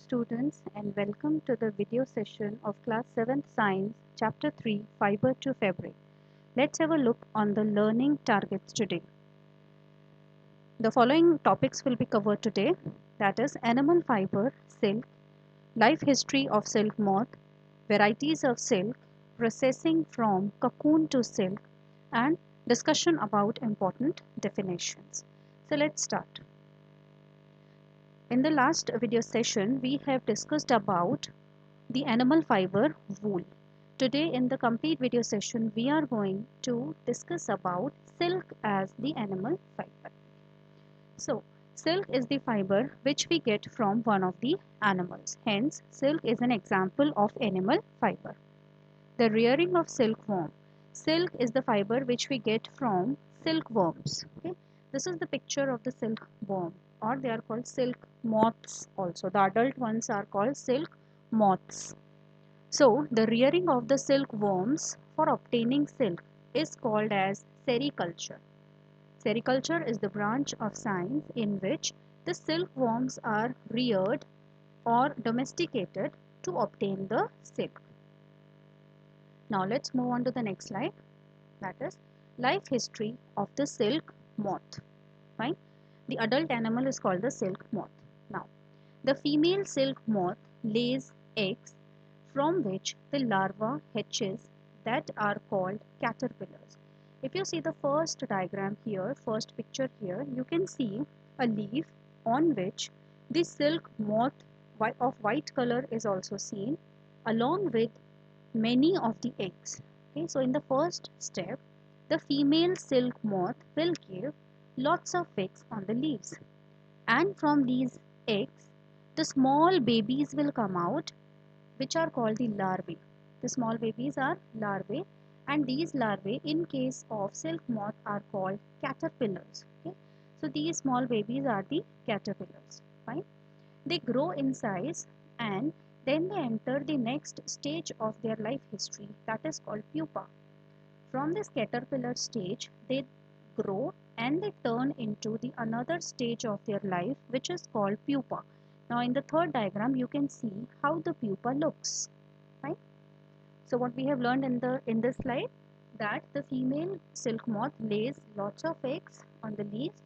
students, and welcome to the video session of class 7th Science chapter 3 Fiber to Fabric. Let's have a look on the learning targets today. The following topics will be covered today, that is animal fiber, silk, life history of silk moth, varieties of silk, processing from cocoon to silk, and discussion about important definitions. So let's start. In the last video session, we have discussed about the animal fiber wool. Today in the complete video session, we are going to discuss about silk as the animal fiber. So, silk is the fiber which we get from one of the animals. Hence, silk is an example of animal fiber. The rearing of silkworm. Silk is the fiber which we get from silkworms. Okay? This is the picture of the silkworm, or they are called silk moths also. The adult ones are called silk moths. So, the rearing of the silkworms for obtaining silk is called as sericulture. Sericulture is the branch of science in which the silkworms are reared or domesticated to obtain the silk. Now let's move on to the next slide, that is life history of the silk moth. Fine. The adult animal is called the silk moth. Now, the female silk moth lays eggs from which the larva hatches that are called caterpillars. If you see the first diagram here, first picture here, you can see a leaf on which the silk moth of white color is also seen along with many of the eggs. Okay, so in the first step, the female silk moth will give lots of eggs on the leaves, and from these eggs the small babies will come out, which are called the larvae. The small babies are larvae, and these larvae in case of silk moth are called caterpillars. Okay, so these small babies are the caterpillars. Fine. They grow in size and then they enter the next stage of their life history, that is called pupa. From this caterpillar stage, they grow and they turn into the another stage of their life, which is called pupa. Now in the third diagram, you can see how the pupa looks. Right? So what we have learned in this slide, that the female silk moth lays lots of eggs on the leaves,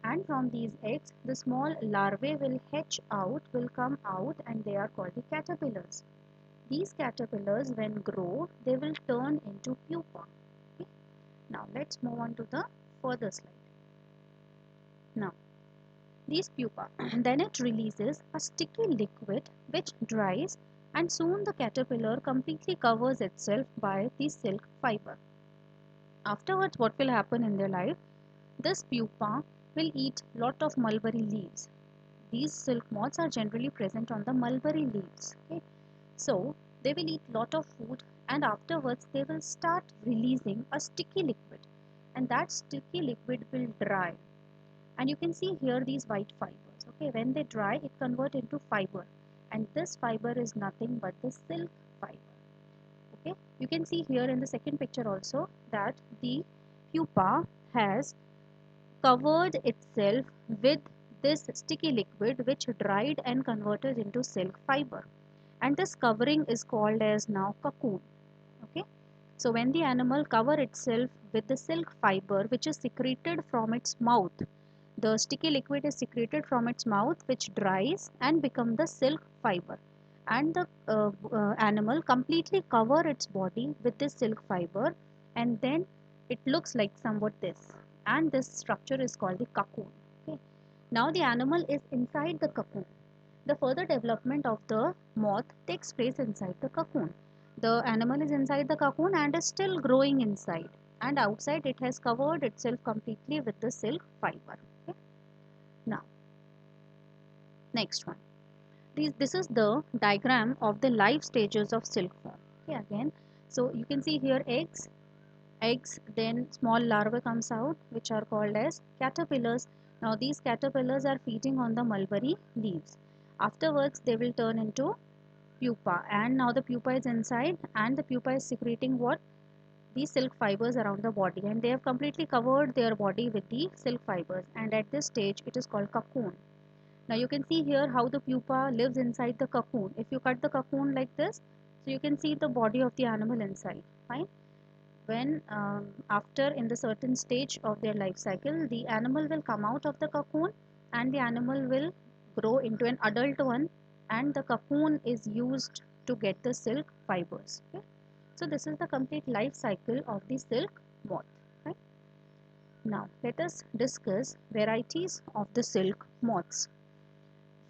and from these eggs the small larvae will come out, and they are called the caterpillars. These caterpillars when grow, they will turn into pupa. Okay? Now let's move on to the further slide. Now these pupa then it releases a sticky liquid which dries, and soon the caterpillar completely covers itself by the silk fiber. Afterwards, what will happen in their life? This pupa will eat lot of mulberry leaves. These silk moths are generally present on the mulberry leaves. Okay? So they will eat lot of food, and afterwards they will start releasing a sticky liquid, and that sticky liquid will dry. And you can see here these white fibers. Okay, when they dry, it convert into fiber, and this fiber is nothing but the silk fiber. Okay, you can see here in the second picture also that the pupa has covered itself with this sticky liquid which dried and converted into silk fiber, and this covering is called as now cocoon. Okay, so when the animal cover itself with the silk fiber which is secreted from its mouth, the sticky liquid is secreted from its mouth, which dries and become the silk fiber, and the animal completely cover its body with this silk fiber, and then it looks like somewhat this, and this structure is called the cocoon. Okay. Now the animal is inside the cocoon. The further development of the moth takes place inside the cocoon. The animal is inside the cocoon and is still growing inside, and outside it has covered itself completely with the silk fiber. Okay. Now, next one. This is the diagram of the life stages of silkworm. Okay, again, so you can see here eggs, then small larvae comes out, which are called as caterpillars. Now these caterpillars are feeding on the mulberry leaves. Afterwards, they will turn into pupa, and now the pupa is inside, and the pupa is secreting what? These silk fibers around the body, and they have completely covered their body with the silk fibers, and at this stage it is called cocoon. Now you can see here how the pupa lives inside the cocoon. If you cut the cocoon like this, so you can see the body of the animal inside. Fine. When after in the certain stage of their life cycle, the animal will come out of the cocoon and the animal will grow into an adult one, and the cocoon is used to get the silk fibers. Okay? So this is the complete life cycle of the silk moth. Right? Now let us discuss varieties of the silk moths.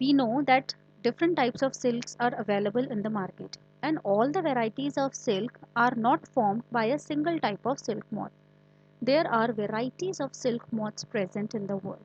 We know that different types of silks are available in the market, and all the varieties of silk are not formed by a single type of silk moth. There are varieties of silk moths present in the world.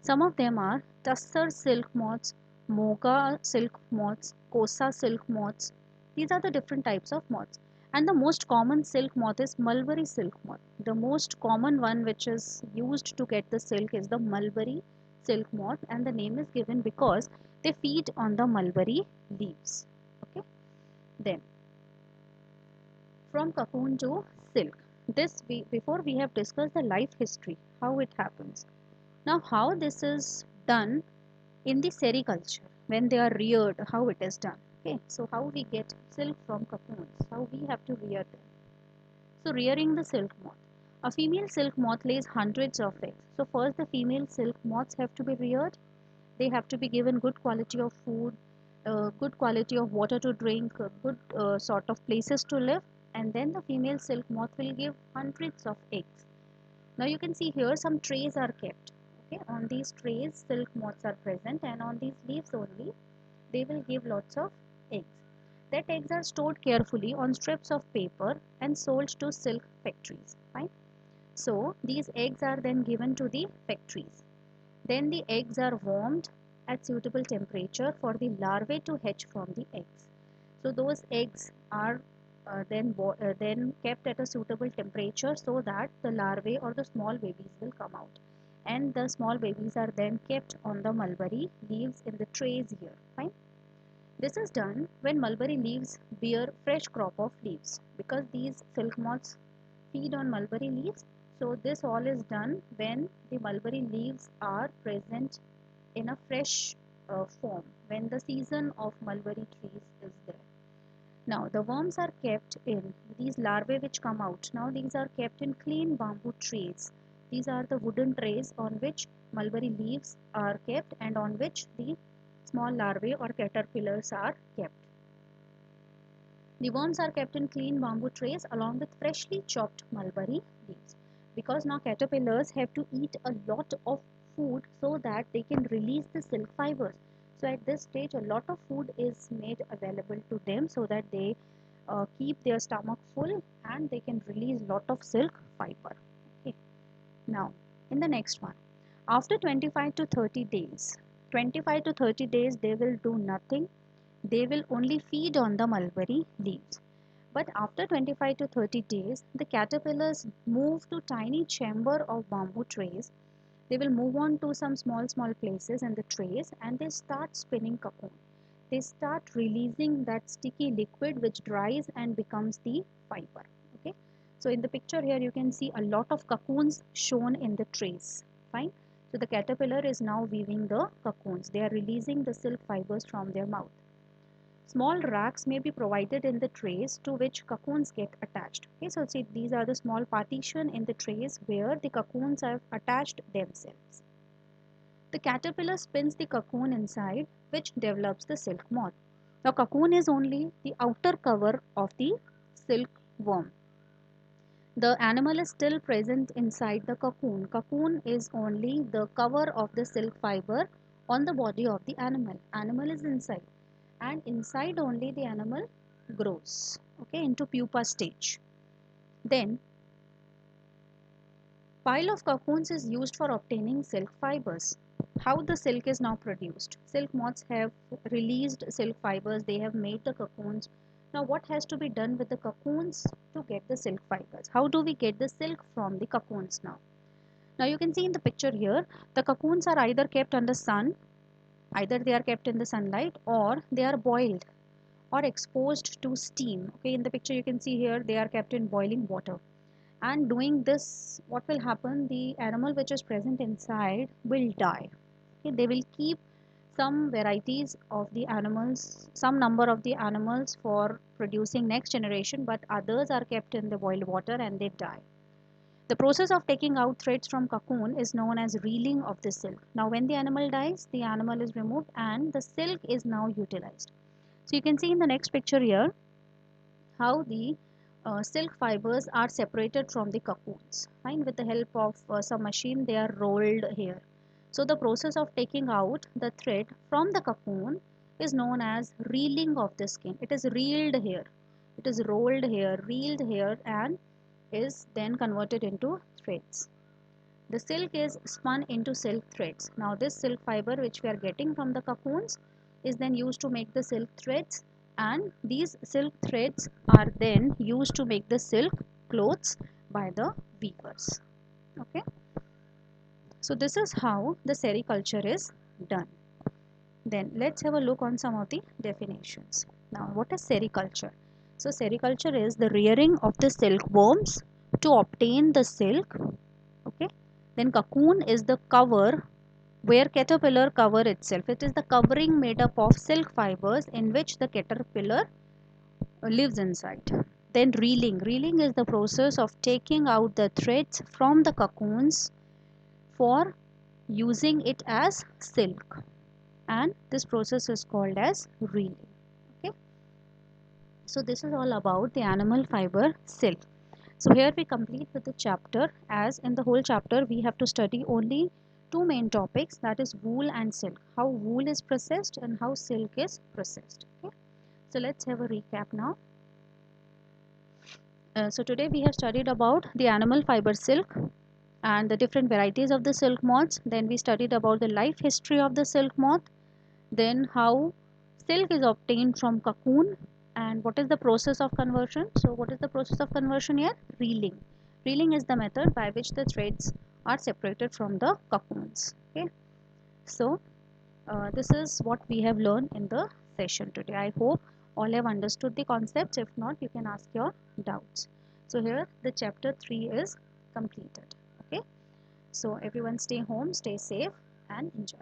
Some of them are Tussar silk moths, Moga silk moths, Kosa silk moths. These are the different types of moths. And the most common silk moth is mulberry silk moth. The most common one which is used to get the silk is the mulberry silk moth, and the name is given because they feed on the mulberry leaves. Okay. Then from cocoon to silk. Before we have discussed the life history, how it happens. Now how this is done in the sericulture when they are reared, how it is done. Okay, so how we get silk from cocoons, how we have to rear them. So rearing the silk moth. A female silk moth lays hundreds of eggs. So first the female silk moths have to be reared. They have to be given good quality of food, good quality of water to drink, good sort of places to live, and then the female silk moth will give hundreds of eggs. Now you can see here some trays are kept. Okay, on these trays silk moths are present, and on these leaves only they will give lots of eggs. That eggs are stored carefully on strips of paper and sold to silk factories. Fine. So these eggs are then given to the factories. Then the eggs are warmed at suitable temperature for the larvae to hatch from the eggs. So those eggs are then kept at a suitable temperature so that the larvae or the small babies will come out. And the small babies are then kept on the mulberry leaves in the trays here. Fine. This is done when mulberry leaves bear fresh crop of leaves, because these silk moths feed on mulberry leaves. So this all is done when the mulberry leaves are present in a fresh form, when the season of mulberry trees is there. Now the worms are kept in these larvae which come out. Now these are kept in clean bamboo trays. These are the wooden trays on which mulberry leaves are kept and on which the small larvae or caterpillars are kept. The worms are kept in clean bamboo trays along with freshly chopped mulberry leaves, because now caterpillars have to eat a lot of food so that they can release the silk fibers. So at this stage a lot of food is made available to them so that they keep their stomach full and they can release lot of silk fiber. Okay. Now in the next one, after 25 to 30 days, 25 to 30 days they will do nothing. They will only feed on the mulberry leaves. But after 25 to 30 days, the caterpillars move to tiny chamber of bamboo trays. They will move on to some small places in the trays and they start spinning cocoon. They start releasing that sticky liquid which dries and becomes the fiber. Okay. So in the picture here you can see a lot of cocoons shown in the trays. Fine. So the caterpillar is now weaving the cocoons. They are releasing the silk fibers from their mouth. Small racks may be provided in the trays to which cocoons get attached. Okay, so see these are the small partition in the trays where the cocoons have attached themselves. The caterpillar spins the cocoon inside, which develops the silk moth. The cocoon is only the outer cover of the silk worm. The animal is still present inside the cocoon. Cocoon is only the cover of the silk fiber on the body of the animal. Animal is inside, and inside only the animal grows, okay, into pupa stage. Then pile of cocoons is used for obtaining silk fibers. How the silk is now produced? Silk moths have released silk fibers, they have made the cocoons. Now what has to be done with the cocoons to get the silk fibers? How do we get the silk from the cocoons now? Now you can see in the picture here, the cocoons are either kept under sun, either they are kept in the sunlight, or they are boiled or exposed to steam. Okay, in the picture you can see here they are kept in boiling water. And doing this, what will happen? The animal which is present inside will die. Okay, they will keep some varieties of the animals, some number of the animals for producing next generation, but others are kept in the boiled water and they die. The process of taking out threads from cocoon is known as reeling of the silk. Now when the animal dies, the animal is removed and the silk is now utilized. So you can see in the next picture here how the silk fibers are separated from the cocoons. Fine, with the help of some machine they are rolled here. So the process of taking out the thread from the cocoon is known as reeling of the skin. It is reeled here. It is rolled here, reeled here, and is then converted into threads. The silk is spun into silk threads. Now this silk fiber which we are getting from the cocoons is then used to make the silk threads, and these silk threads are then used to make the silk clothes by the weavers. Okay. So this is how the sericulture is done. Then let's have a look on some of the definitions. Now what is sericulture? So sericulture is the rearing of the silkworms to obtain the silk. Okay. Then cocoon is the cover where caterpillar cover itself. It is the covering made up of silk fibers in which the caterpillar lives inside. Then reeling. Reeling is the process of taking out the threads from the cocoons for using it as silk, and this process is called as reeling. Okay. So this is all about the animal fiber silk. So here we complete with the chapter, as in the whole chapter we have to study only two main topics, that is wool and silk. How wool is processed and how silk is processed. Okay. So let's have a recap now. So today we have studied about the animal fiber silk and the different varieties of the silk moths. Then we studied about the life history of the silk moth. Then how silk is obtained from cocoon and what is the process of conversion. So what is the process of conversion here? Reeling. Reeling is the method by which the threads are separated from the cocoons. Okay. So this is what we have learned in the session today. I hope all have understood the concepts. If not, you can ask your doubts. So here the chapter 3 is completed. Okay. So everyone stay home, stay safe and enjoy.